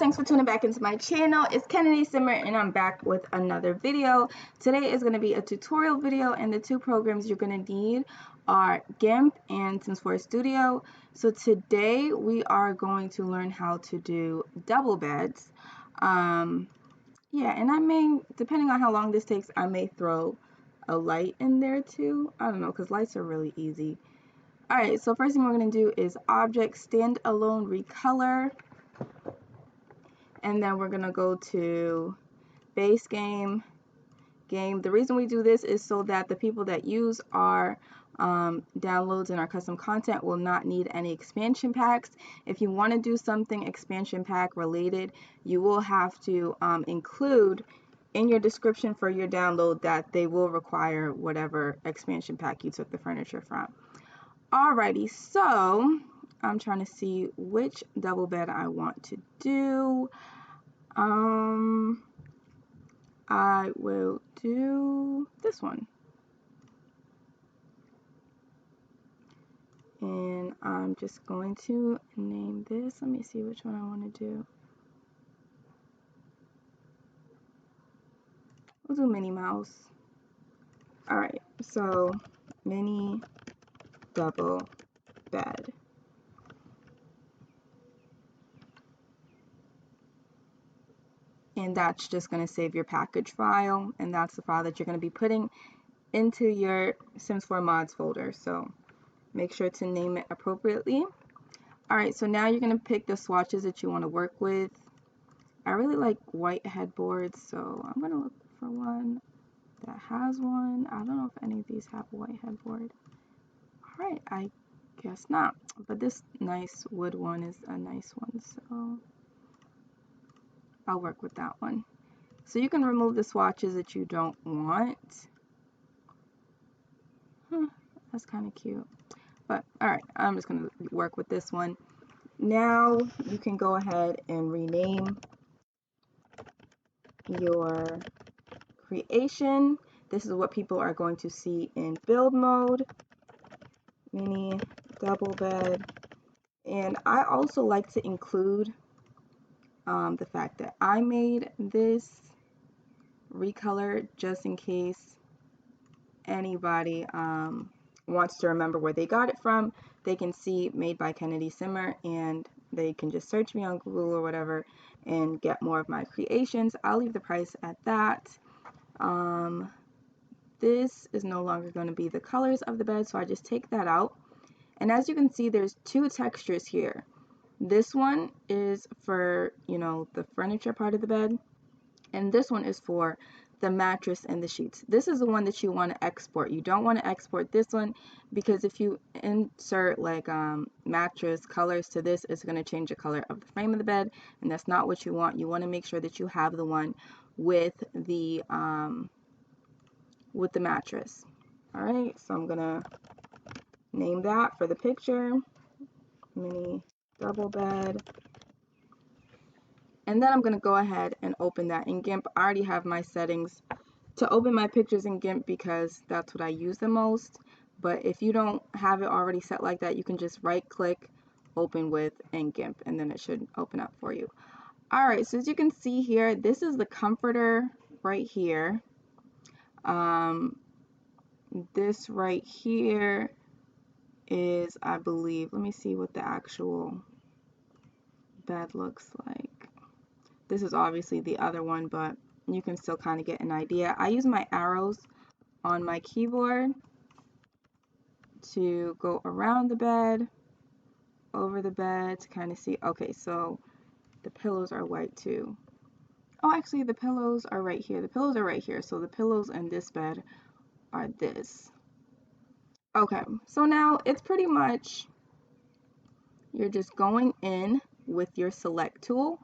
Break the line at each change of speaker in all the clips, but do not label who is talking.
thanks for tuning back into my channel. It's Kennedy Simmer and I'm back with another video. Today is going to be a tutorial video, and the two programs you're going to need are GIMP and Sims 4 Studio. So today we are going to learn how to do double beds. Yeah, and I may, depending on how long this takes, I may throw a light in there too. I don't know, because lights are really easy. Alright, so first thing we're going to do is Object Standalone Recolor. And then we're going to go to Base Game. The reason we do this is so that the people that use our downloads and our custom content will not need any expansion packs. If you want to do something expansion pack related, you will have to include in your description for your download that they will require whatever expansion pack you took the furniture from. Alrighty, so I'm trying to see which double bed I want to do. I will do this one. And I'm just going to name this. Let me see which one I want to do. We'll do Minnie Mouse. Alright, so mini double bed. And that's just going to save your package file, and that's the file that you're going to be putting into your Sims 4 mods folder. So make sure to name it appropriately. Alright, so now you're going to pick the swatches that you want to work with. I really like white headboards, so I'm going to look for one that has one. I don't know if any of these have a white headboard. Alright, I guess not. But this nice wood one is a nice one, so I'll work with that one. So you can remove the swatches that you don't want. That's kind of cute. But alright, I'm just going to work with this one. Now you can go ahead and rename your creation. This is what people are going to see in build mode. Mini double bed. And I also like to include the fact that I made this recolor just in case anybody wants to remember where they got it from. They can see made by Kennedy Simmer, and they can just search me on Google or whatever and get more of my creations. I'll leave the price at that. This is no longer going to be the colors of the bed, so I just take that out. And as you can see, there's two textures here. This one is for, you know, the furniture part of the bed, and this one is for the mattress and the sheets. This is the one that you want to export. You don't want to export this one, because if you insert like mattress colors to this, it's going to change the color of the frame of the bed, and that's not what you want. You want to make sure that you have the one with the mattress. All right, so I'm gonna name that for the picture, mini double bed. And then I'm going to go ahead and open that in GIMP. I already have my settings to open my pictures in GIMP because that's what I use the most. But if you don't have it already set like that, you can just right click, open with in GIMP, and then it should open up for you. Alright, so as you can see here, this is the comforter right here. This right here is, I believe, let me see what the actual bed looks like. This is obviously the other one, but you can still kind of get an idea. I use my arrows on my keyboard to go around the bed, over the bed to kind of see. Okay, so the pillows are white too. Oh, actually the pillows are right here. The pillows are right here. So the pillows in this bed are this. Okay, so now it's pretty much, you're just going in with your select tool.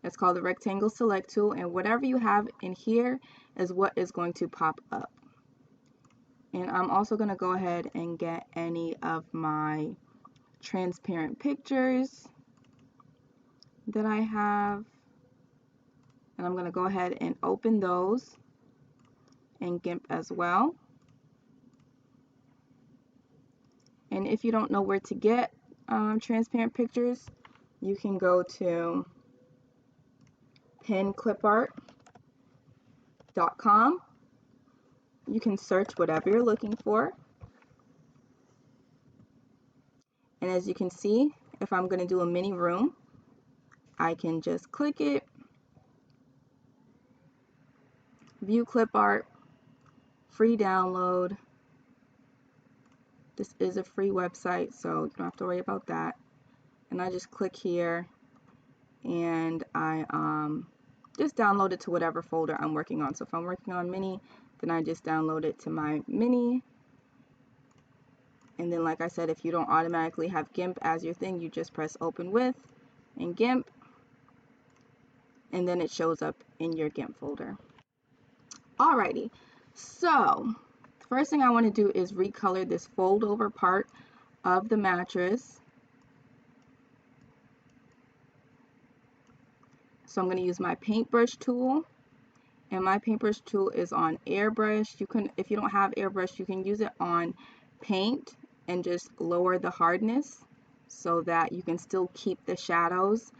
It's called the rectangle select tool, and whatever you have in here is what is going to pop up. And I'm also going to go ahead and get any of my transparent pictures that I have, and I'm going to go ahead and open those in GIMP as well. And if you don't know where to get transparent pictures, you can go to pinclipart.com. You can search whatever you're looking for. And as you can see, if I'm going to do a mini room, I can just click it, view clip art, free download. This is a free website, so you don't have to worry about that. And I just click here and I just download it to whatever folder I'm working on. So if I'm working on mini, then I just download it to my mini. And then, like I said, if you don't automatically have GIMP as your thing, you just press open with in GIMP, and then it shows up in your GIMP folder. Alrighty, so the first thing I want to do is recolor this fold over part of the mattress. So I'm going to use my paintbrush tool, and my paintbrush tool is on airbrush. You can, if you don't have airbrush, you can use it on paint and just lower the hardness so that you can still keep the shadows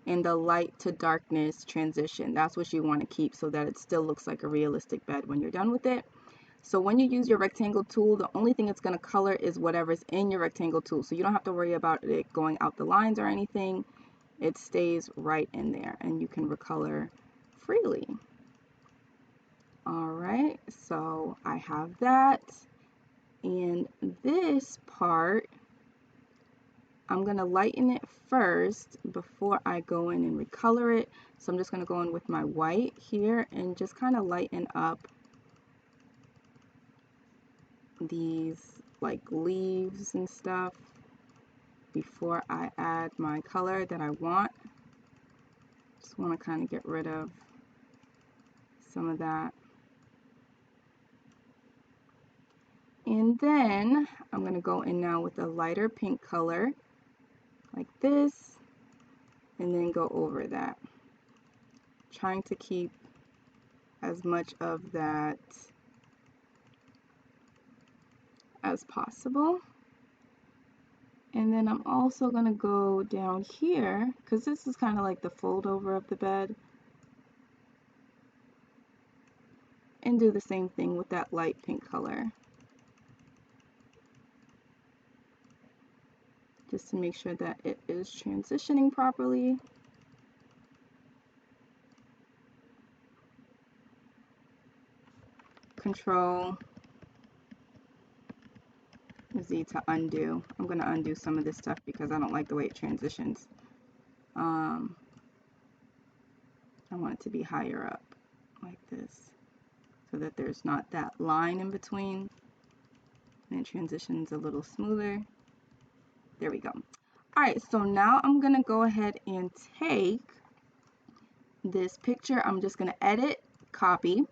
and the light to darkness transition. That's what you want to keep so that it still looks like a realistic bed when you're done with it. So when you use your rectangle tool, the only thing it's going to color is whatever's in your rectangle tool. So you don't have to worry about it going out the lines or anything. It stays right in there and you can recolor freely. Alright, so I have that. And this part, I'm going to lighten it first before I go in and recolor it. So I'm just going to go in with my white here and just kind of lighten up these like leaves and stuff before I add my color that I want. Just want to kind of get rid of some of that. And then I'm going to go in now with a lighter pink color like this and then go over that. Trying to keep as much of that as possible. And then I'm also going to go down here because this is kind of like the fold over of the bed, and do the same thing with that light pink color, just to make sure that it is transitioning properly. Control Z to undo. I'm going to undo some of this stuff because I don't like the way it transitions. I want it to be higher up like this so that there's not that line in between and it transitions a little smoother. There we go. Alright, so now I'm going to go ahead and take this picture. I'm just going to edit, copy.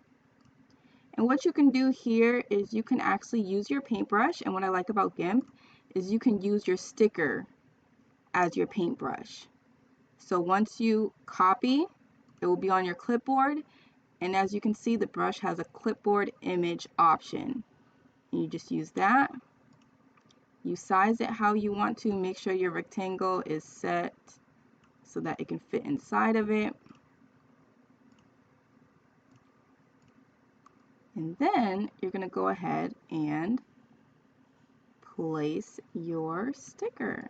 And what you can do here is you can actually use your paintbrush. And what I like about GIMP is you can use your sticker as your paintbrush. So once you copy, it will be on your clipboard. And as you can see, the brush has a clipboard image option. And you just use that. You size it how you want to. Make sure your rectangle is set so that it can fit inside of it. And then you're going to go ahead and place your sticker.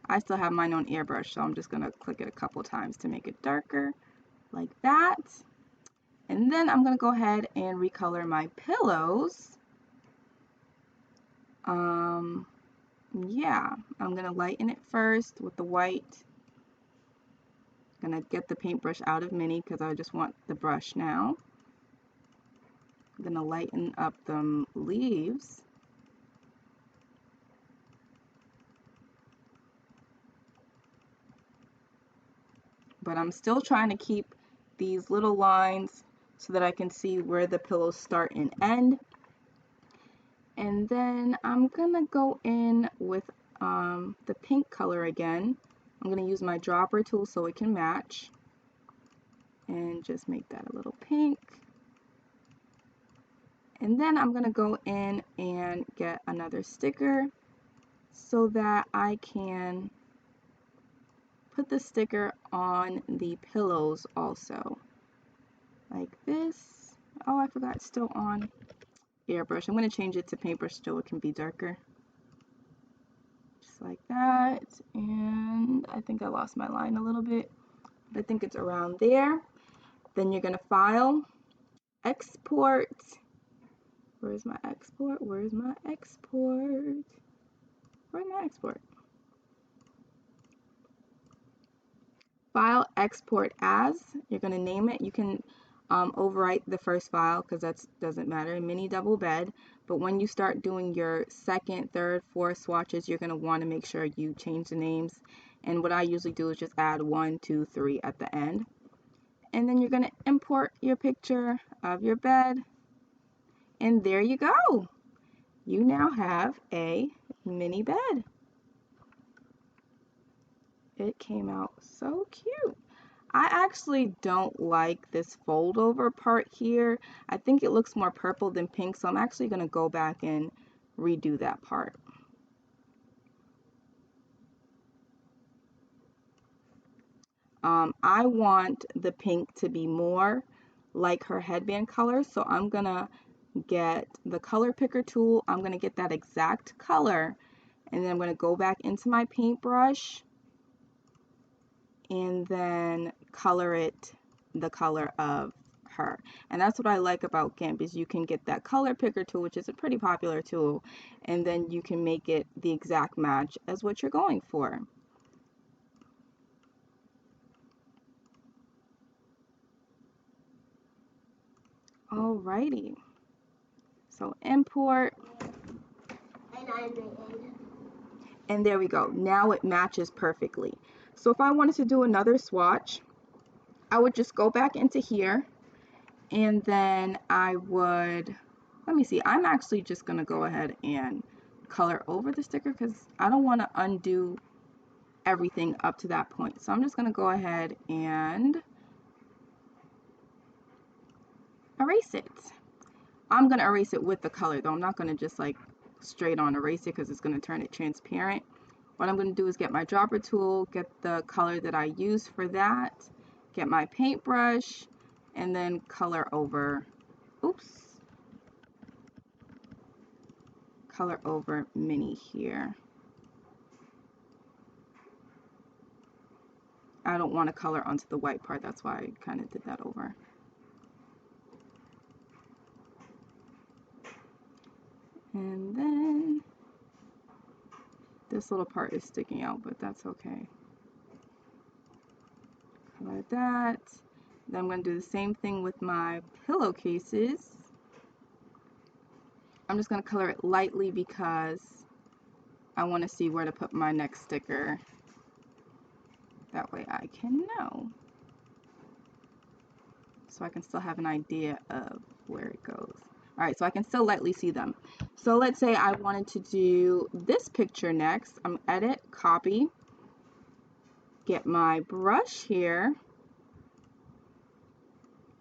I still have mine on airbrush, so I'm just going to click it a couple times to make it darker, like that. And then I'm going to go ahead and recolor my pillows. Yeah, I'm going to lighten it first with the white. I'm going to get the paintbrush out of mini because I just want the brush now. I'm going to lighten up the leaves. But I'm still trying to keep these little lines so that I can see where the pillows start and end. And then I'm going to go in with the pink color again. I'm going to use my dropper tool so it can match. And just make that a little pink. And then I'm going to go in and get another sticker so that I can put the sticker on the pillows also. like this. Oh, I forgot, it's still on airbrush. I'm going to change it to paintbrush so it can be darker. Just like that. And I think I lost my line a little bit, but I think it's around there. Then you're going to file, export. Where's my export? Where's my export? Where's my export? File, export as. You're going to name it. You can overwrite the first file because that doesn't matter. Mini double bed. But when you start doing your second, third, fourth swatches, you're going to want to make sure you change the names. And what I usually do is just add 1, 2, 3 at the end. And then you're going to import your picture of your bed. And there you go. You now have a mini bed. It came out so cute. I actually don't like this fold over part here. I think it looks more purple than pink, so I'm actually going to go back and redo that part. I want the pink to be more like her headband color, so I'm going to get the color picker tool. I'm going to get that exact color, and then I'm going to go back into my paintbrush and then color it the color of her. And that's what I like about GIMP is you can get that color picker tool, which is a pretty popular tool, and then you can make it the exact match as what you're going for. Alrighty, so import, and there we go. Now it matches perfectly. So if I wanted to do another swatch, I would just go back into here, and then I would, let me see, I'm actually just gonna go ahead and color over the sticker because I don't want to undo everything up to that point. So I'm just gonna go ahead and erase it. I'm gonna erase it with the color though. I'm not gonna just like straight on erase it because it's gonna turn it transparent. What I'm gonna do is get my dropper tool, get the color that I use for that, get my paintbrush, and then color over, oops, color over Minnie here. I don't want to color onto the white part, that's why I kind of did that over. And then this little part is sticking out, but that's okay. Color that. Then I'm going to do the same thing with my pillowcases. I'm just going to color it lightly because I want to see where to put my next sticker. That way I can know. So I can still have an idea of where it goes. Alright, so I can still lightly see them. So let's say I wanted to do this picture next. I'm edit, copy, get my brush here,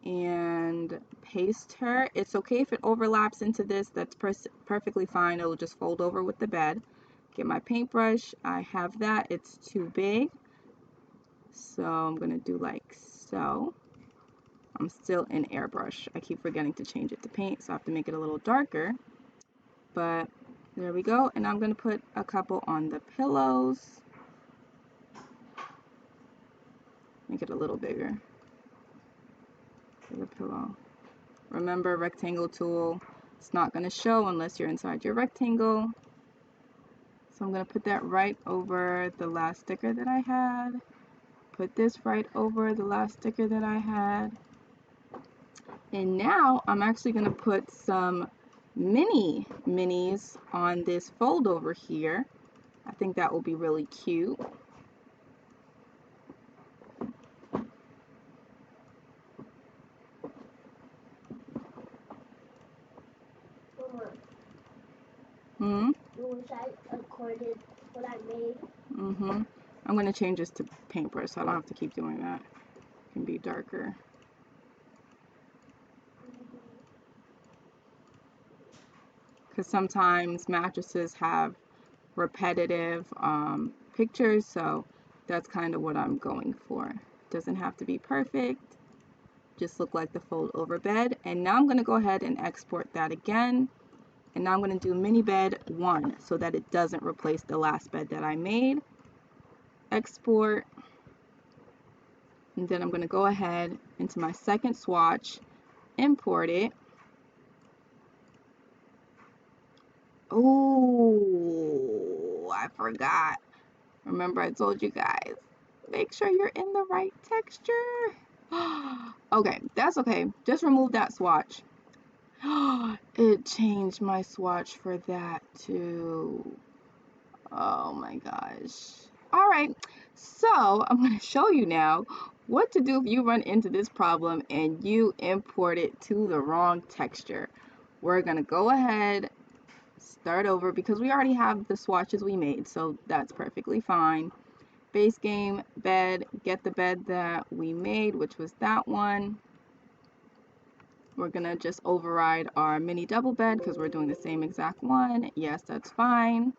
and paste her. It's okay if it overlaps into this, that's perfectly fine. It'll just fold over with the bed. Get my paintbrush, I have that, it's too big. So I'm gonna do like so. I'm still in airbrush. I keep forgetting to change it to paint, so I have to make it a little darker. But there we go, and I'm gonna put a couple on the pillows. Make it a little bigger for the pillow. Remember, rectangle tool, it's not gonna show unless you're inside your rectangle. So I'm gonna put that right over the last sticker that I had. Put this right over the last sticker that I had. And now I'm actually gonna put some minis on this fold over here. I think that will be really cute. Hmm?
Was I recorded what I made?
Mm-hmm. I'm going to change this to paintbrush so I don't have to keep doing that. It can be darker. Because sometimes mattresses have repetitive pictures, so that's kind of what I'm going for. Doesn't have to be perfect. just look like the fold over bed. And now I'm going to go ahead and export that again. And now I'm going to do mini bed 1 so that it doesn't replace the last bed that I made. Export. And then I'm going to go ahead into my second swatch, import it. Oh, I forgot. Remember I told you guys, make sure you're in the right texture. Okay, that's okay. Just remove that swatch. It changed my swatch for that too. Oh my gosh. All right, so I'm going to show you now what to do if you run into this problem and you import it to the wrong texture. We're going to go ahead, start over because we already have the swatches we made, so that's perfectly fine. Base game, bed, get the bed that we made, which was that one. We're gonna just override our mini double bed because we're doing the same exact one. Yes, that's fine.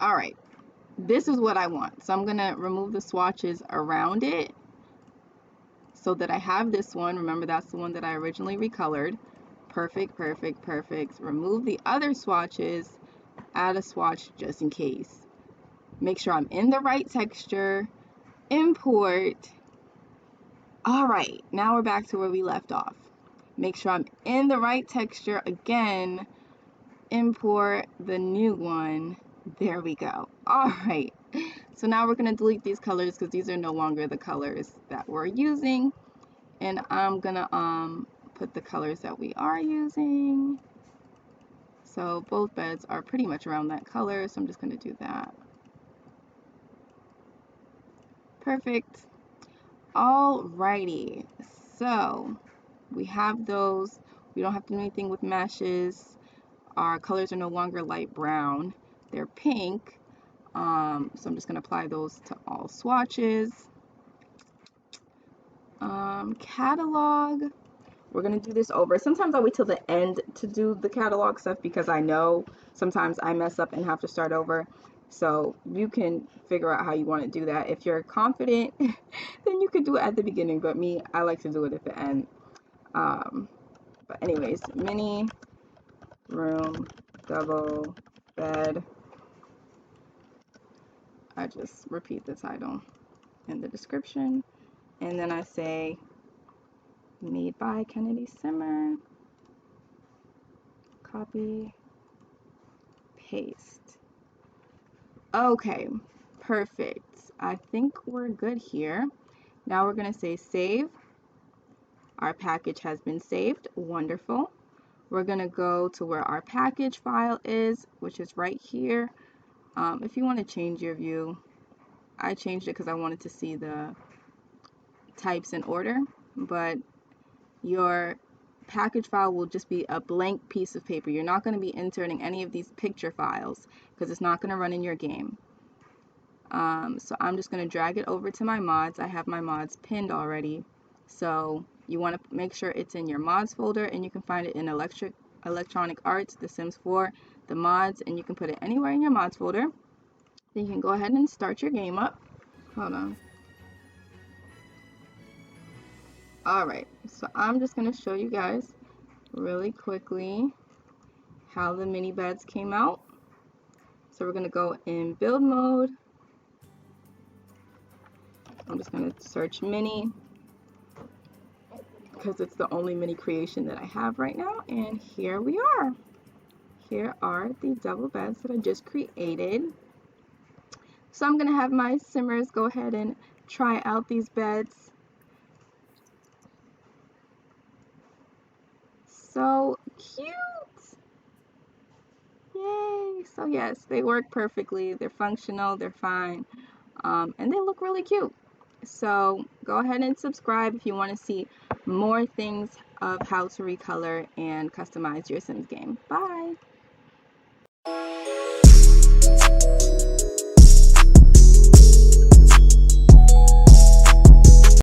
All right, this is what I want. So I'm gonna remove the swatches around it so that I have this one. Remember, that's the one that I originally recolored. Perfect, perfect, perfect. Remove the other swatches, add a swatch just in case. Make sure I'm in the right texture, import. All right, now we're back to where we left off. Make sure I'm in the right texture again, import the new one. There we go. All right, so now we're gonna delete these colors because these are no longer the colors that we're using. And I'm gonna put the colors that we are using. So both beds are pretty much around that color, so I'm just gonna do that. Perfect. Alrighty, so we have those. We don't have to do anything with meshes. Our colors are no longer light brown, they're pink. So I'm just gonna apply those to all swatches. Catalog, we're gonna do this over. Sometimes I wait till the end to do the catalog stuff because I know sometimes I mess up and have to start over. So you can figure out how you want to do that. If you're confident, then you could do it at the beginning, but me, I like to do it at the end. But anyways, mini room double bed. I just repeat the title in the description, and then I say made by Kennedy Simmer. Copy, paste. Okay, perfect. I think we're good here. Now we're gonna say save. Our package has been saved. Wonderful. We're gonna go to where our package file is, which is right here. If you want to change your view, I changed it because I wanted to see the types in order, but your package file will just be a blank piece of paper. You're not going to be inserting any of these picture files because it's not going to run in your game. So I'm just going to drag it over to my mods. I have my mods pinned already. So you want to make sure it's in your mods folder, and you can find it in Electronic Arts, The Sims 4, the mods, and you can put it anywhere in your mods folder. Then you can go ahead and start your game up. Hold on. Alright, so I'm just going to show you guys really quickly how the mini beds came out. So we're going to go in build mode. I'm just going to search mini because it's the only mini creation that I have right now. And here we are. Here are the double beds that I just created. So I'm going to have my simmers go ahead and try out these beds. So cute! Yay! So yes, they work perfectly. They're functional, they're fine, and they look really cute. So go ahead and subscribe if you want to see more things of how to recolor and customize your Sims game. Bye!